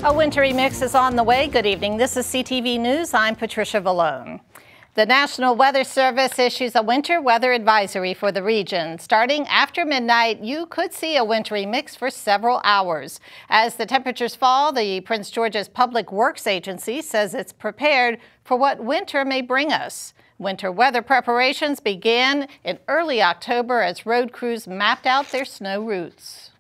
A wintry mix is on the way. Good evening. This is CTV News. I'm Patricia Vallone. The National Weather Service issues a winter weather advisory for the region. Starting after midnight, you could see a wintry mix for several hours. As the temperatures fall, the Prince George's Public Works Agency says it's prepared for what winter may bring us. Winter weather preparations began in early October as road crews mapped out their snow routes.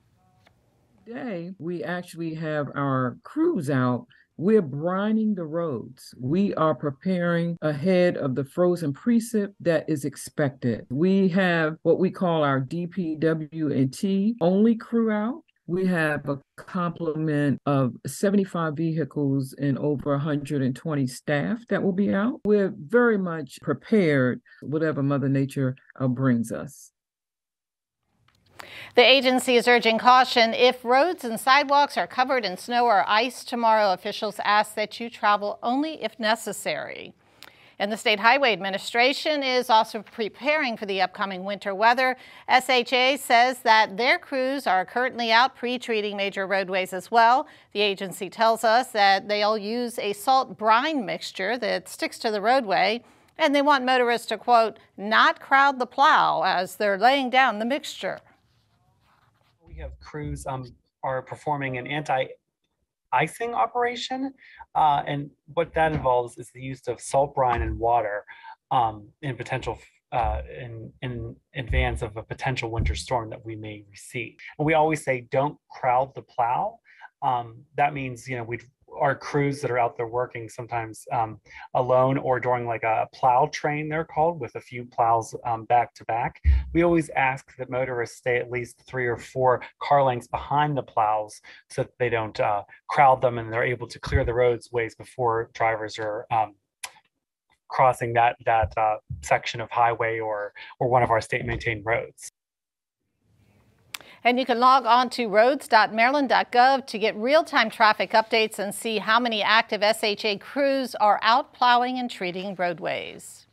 Today, we actually have our crews out. We're brining the roads. We are preparing ahead of the frozen precip that is expected. We have what we call our DPW&T only crew out. We have a complement of 75 vehicles and over 120 staff that will be out. We're very much prepared, whatever Mother Nature brings us. The agency is urging caution. If roads and sidewalks are covered in snow or ice tomorrow, officials ask that you travel only if necessary. And the State Highway Administration is also preparing for the upcoming winter weather. SHA says that their crews are currently out pre-treating major roadways as well. The agency tells us that they'll use a salt brine mixture that sticks to the roadway, and they want motorists to, quote, not crowd the plow as they're laying down the mixture. We have crews are performing an anti-icing operation, and what that involves is the use of salt brine and water in potential in advance of a potential winter storm that we may receive. And we always say don't crowd the plow. That means, our crews that are out there working sometimes alone or during like a plow train, they're called, with a few plows back to back. We always ask that motorists stay at least 3 or 4 car lengths behind the plows so that they don't crowd them and they're able to clear the roads ways before drivers are crossing that section of highway or one of our state maintained roads. And you can log on to roads.maryland.gov to get real-time traffic updates and see how many active SHA crews are out plowing and treating roadways.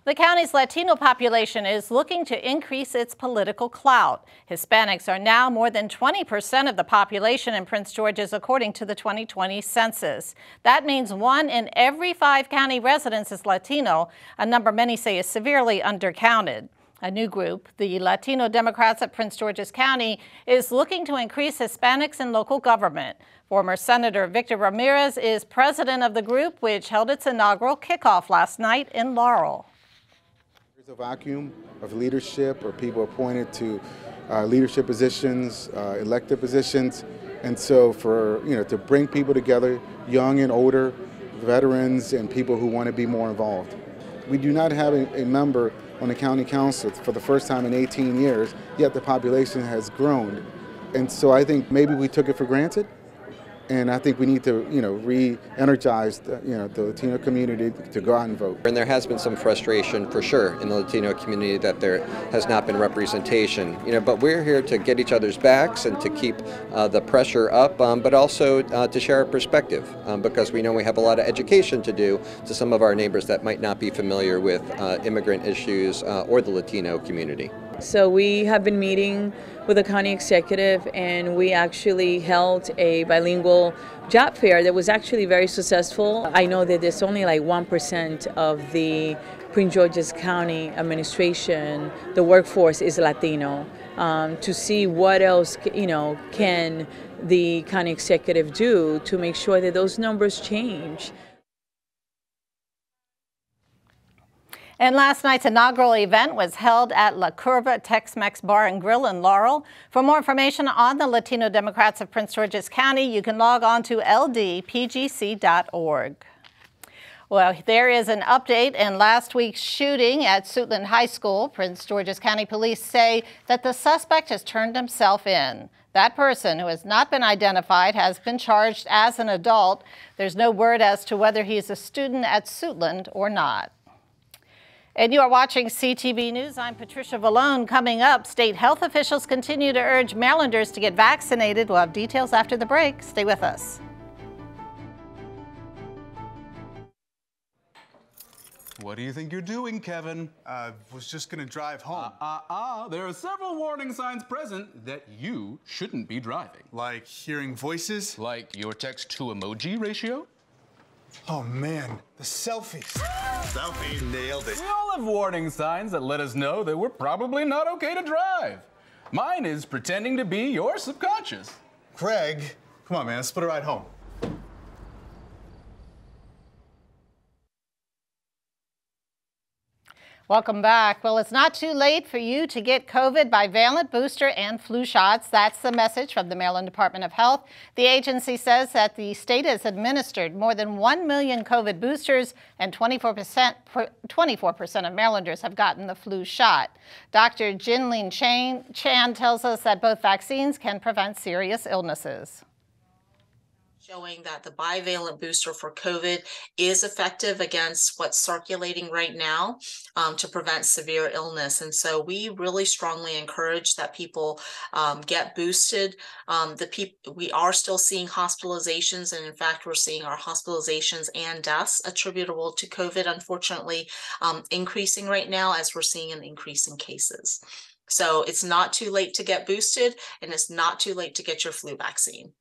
The county's Latino population is looking to increase its political clout. Hispanics are now more than 20% of the population in Prince George's, according to the 2020 census. That means 1 in every 5 county residents is Latino, a number many say is severely undercounted. A new group, the Latino Democrats at Prince George's County, is looking to increase Hispanics in local government. Former Senator Victor Ramirez is president of the group, which held its inaugural kickoff last night in Laurel. There's a vacuum of leadership or people appointed to leadership positions, elected positions. And so to bring people together, young and older, veterans and people who want to be more involved. We do not have a member on the county council for the first time in 18 years, yet the population has grown. And so I think maybe we took it for granted. And I think we need to, re-energize the Latino community to go out and vote. And there has been some frustration, for sure, in the Latino community that there has not been representation. But we're here to get each other's backs and to keep the pressure up, but also to share our perspective, because we know we have a lot of education to do to some of our neighbors that might not be familiar with immigrant issues or the Latino community. So we have been meeting with the county executive, and we actually held a bilingual job fair that was actually very successful. I know that there's only like 1% of the Prince George's County administration, the workforce is Latino. To see what else can the county executive do to make sure that those numbers change. And last night's inaugural event was held at La Curva Tex-Mex Bar and Grill in Laurel. For more information on the Latino Democrats of Prince George's County, you can log on to ldpgc.org. Well, there is an update in last week's shooting at Suitland High School. Prince George's County Police say that the suspect has turned himself in. That person, who has not been identified, has been charged as an adult. There's no word as to whether he is a student at Suitland or not. And you are watching CTV News. I'm Patricia Vallone. Coming up, state health officials continue to urge Marylanders to get vaccinated. We'll have details after the break. Stay with us. What do you think you're doing, Kevin? Was just gonna drive home. There are several warning signs present that you shouldn't be driving. Like hearing voices? Like your text-to-emoji ratio? Oh man, the selfies. Selfie, nailed it. We all have warning signs that let us know that we're probably not okay to drive. Mine is pretending to be your subconscious. Craig, come on man, let's split a ride home. Welcome back. Well, it's not too late for you to get COVID bivalent booster and flu shots. That's the message from the Maryland Department of Health. The agency says that the state has administered more than 1 million COVID boosters and 24% of Marylanders have gotten the flu shot. Dr. Jinling Chan tells us that both vaccines can prevent serious illnesses. Showing that the bivalent booster for COVID is effective against what's circulating right now to prevent severe illness. And so we really strongly encourage that people get boosted. We are still seeing hospitalizations, and in fact, we're seeing our hospitalizations and deaths attributable to COVID, unfortunately, increasing right now as we're seeing an increase in cases. So it's not too late to get boosted, and it's not too late to get your flu vaccine.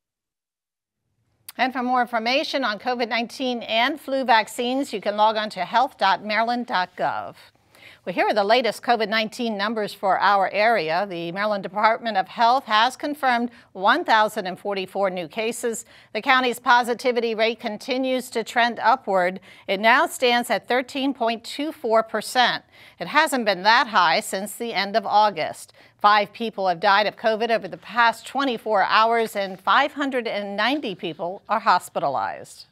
And for more information on COVID-19 and flu vaccines, you can log on to health.maryland.gov. Well, here are the latest COVID-19 numbers for our area. The Maryland Department of Health has confirmed 1,044 new cases. The county's positivity rate continues to trend upward. It now stands at 13.24%. It hasn't been that high since the end of August. 5 people have died of COVID over the past 24 hours, and 590 people are hospitalized.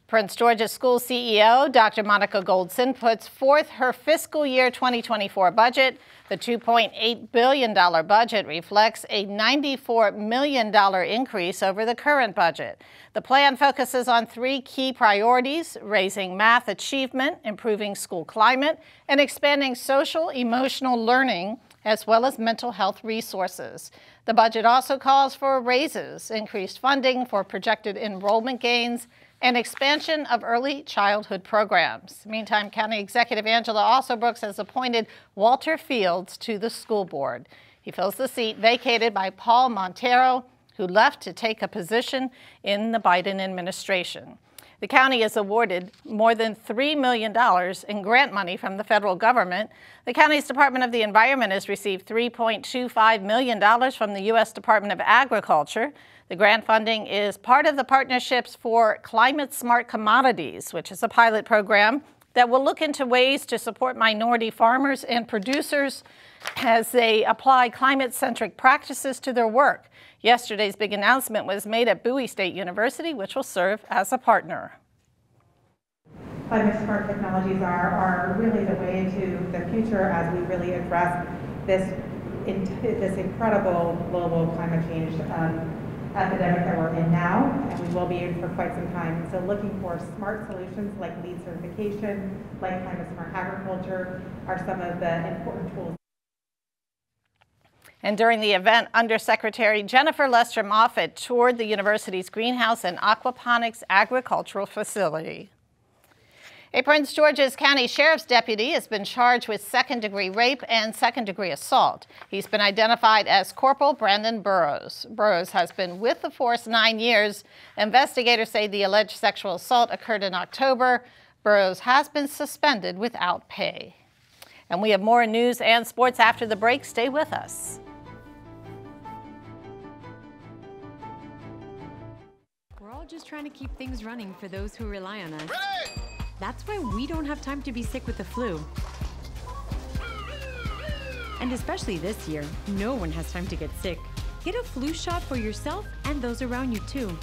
Prince George's School CEO, Dr. Monica Goldson, puts forth her fiscal year 2024 budget. The $2.8 billion budget reflects a $94 million increase over the current budget. The plan focuses on 3 key priorities: raising math achievement, improving school climate, and expanding social-emotional learning, as well as mental health resources. The budget also calls for raises, increased funding for projected enrollment gains, and expansion of early childhood programs. Meantime, County Executive Angela Alsobrooks has appointed Walter Fields to the school board. He fills the seat vacated by Paul Montero, who left to take a position in the Biden administration. The county is awarded more than $3 million in grant money from the federal government. The county's Department of the Environment has received $3.25 million from the U.S. Department of Agriculture. The grant funding is part of the Partnerships for Climate Smart Commodities, which is a pilot program that will look into ways to support minority farmers and producers as they apply climate-centric practices to their work. Yesterday's big announcement was made at Bowie State University, which will serve as a partner. Climate smart technologies are really the way to the future as we really address this incredible global climate change epidemic that we're in now, and we will be in for quite some time. So looking for smart solutions like LEED certification, like climate smart agriculture, are some of the important tools. And during the event, Undersecretary Jennifer Lester-Moffitt toured the university's greenhouse and aquaponics agricultural facility. A Prince George's County Sheriff's deputy has been charged with second-degree rape and second-degree assault. He's been identified as Corporal Brandon Burrows. Burrows has been with the force 9 years. Investigators say the alleged sexual assault occurred in October. Burrows has been suspended without pay. And we have more news and sports after the break. Stay with us. We're all just trying to keep things running for those who rely on us. Ready! That's why we don't have time to be sick with the flu. And especially this year, no one has time to get sick. Get a flu shot for yourself and those around you too.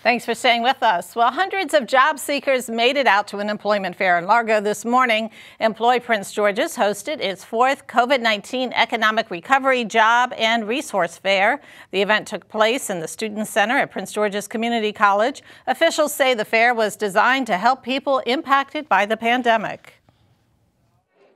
Thanks for staying with us. Well, hundreds of job seekers made it out to an employment fair in Largo this morning. Employ Prince George's hosted its 4th COVID-19 Economic Recovery Job and Resource Fair. The event took place in the Student Center at Prince George's Community College. Officials say the fair was designed to help people impacted by the pandemic.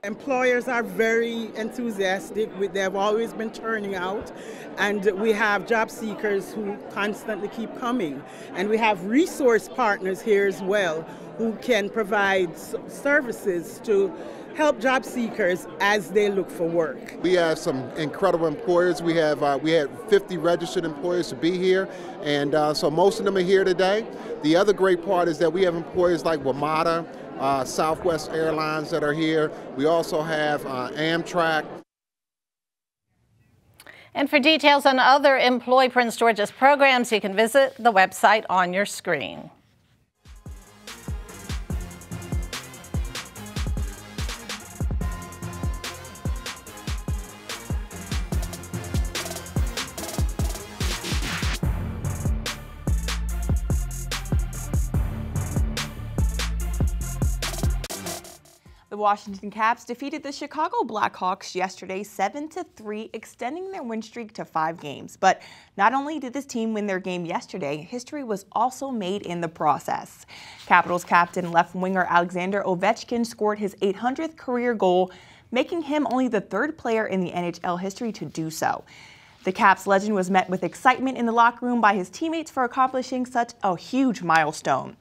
Employers are very enthusiastic. They've always been turning out, and we have job seekers who constantly keep coming. And we have resource partners here as well who can provide services to help job seekers as they look for work. We have some incredible employers. We had 50 registered employers to be here, and so most of them are here today. The other great part is that we have employers like WMATA, Southwest Airlines that are here. We also have Amtrak. And for details on other Employ Prince George's programs, you can visit the website on your screen. The Washington Caps defeated the Chicago Blackhawks yesterday 7-3, extending their win streak to 5 games. But not only did this team win their game yesterday, history was also made in the process. Capitals captain left winger Alexander Ovechkin scored his 800th career goal, making him only the 3rd player in the NHL history to do so. The Caps legend was met with excitement in the locker room by his teammates for accomplishing such a huge milestone.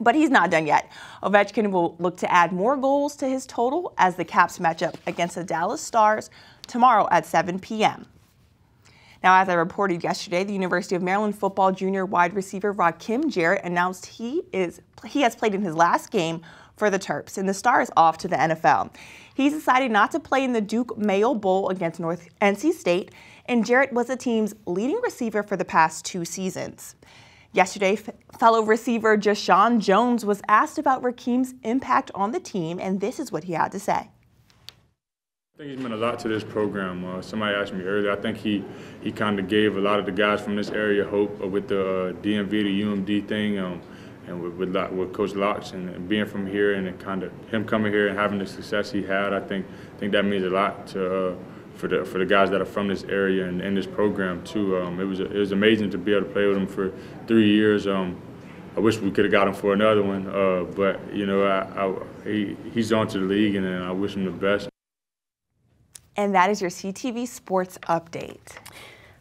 But he's not done yet. Ovechkin will look to add more goals to his total as the Caps match up against the Dallas Stars tomorrow at 7 p.m. Now, as I reported yesterday, the University of Maryland football junior wide receiver Rakim Jarrett announced he has played in his last game for the Terps, and the Star is off to the NFL. He's decided not to play in the Duke Mayo Bowl against North NC State, and Jarrett was the team's leading receiver for the past 2 seasons. Yesterday, fellow receiver Jashawn Jones was asked about Rakim's impact on the team, and this is what he had to say. I think he's meant a lot to this program. Somebody asked me earlier, I think he kind of gave a lot of the guys from this area hope with the DMV to UMD thing, and with Coach Locks and being from here, and kind of him coming here and having the success he had. I think that means a lot to for the guys that are from this area and in this program too. It was amazing to be able to play with him for 3 years. I wish we could have got him for another one, but you know, he's on to the league, and I wish him the best. And that is your CTV Sports Update.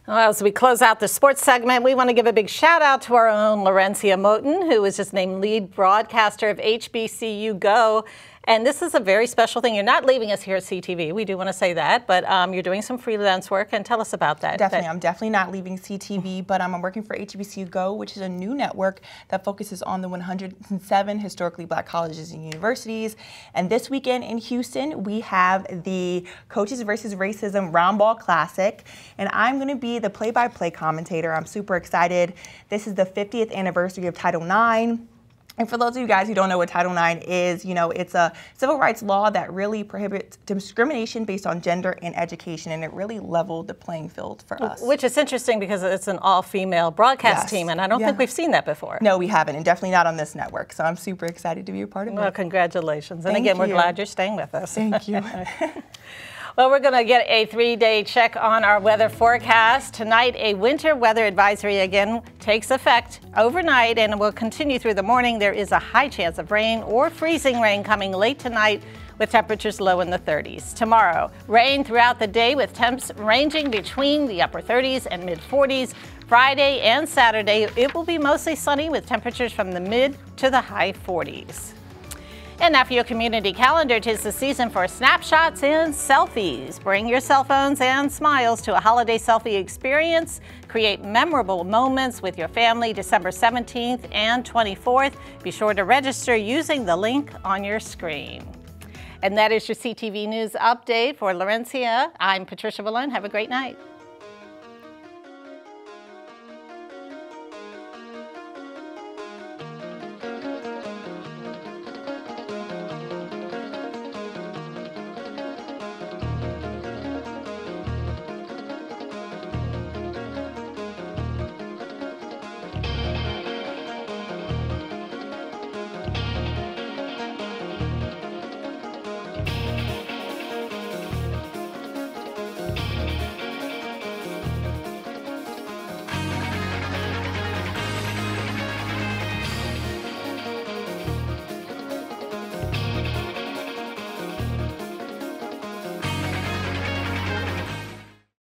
Well, as we close out the sports segment, we want to give a big shout out to our own Laurencia Moten, who was just named lead broadcaster of HBCU Go. And this is a very special thing. You're not leaving us here at CTV. We do want to say that, but you're doing some freelance work, and tell us about that. Definitely. I'm definitely not leaving CTV, but I'm working for HBCU Go, which is a new network that focuses on the 107 historically Black colleges and universities. And this weekend in Houston, we have the Coaches versus Racism Round Ball Classic, and I'm going to be the play-by-play commentator. I'm super excited. This is the 50th anniversary of Title IX. And for those of you guys who don't know what Title IX is, you know, it's a civil rights law that really prohibits discrimination based on gender and education, and it really leveled the playing field for us. Which is interesting because it's an all-female broadcast team, and I don't think we've seen that before. No, we haven't, and definitely not on this network, so I'm super excited to be a part of it. Well, congratulations. And again, we're glad you're staying with us. Thank you. Well, we're going to get a 3-day check on our weather forecast. Tonight, a winter weather advisory again takes effect overnight and will continue through the morning. There is a high chance of rain or freezing rain coming late tonight with temperatures low in the 30s. Tomorrow, rain throughout the day with temps ranging between the upper 30s and mid 40s. Friday and Saturday, it will be mostly sunny with temperatures from the mid to the high 40s. And now for your community calendar, 'tis the season for snapshots and selfies. Bring your cell phones and smiles to a holiday selfie experience. Create memorable moments with your family December 17th and 24th. Be sure to register using the link on your screen. And that is your CTV News Update. For Laurencia, I'm Patricia Valone. Have a great night.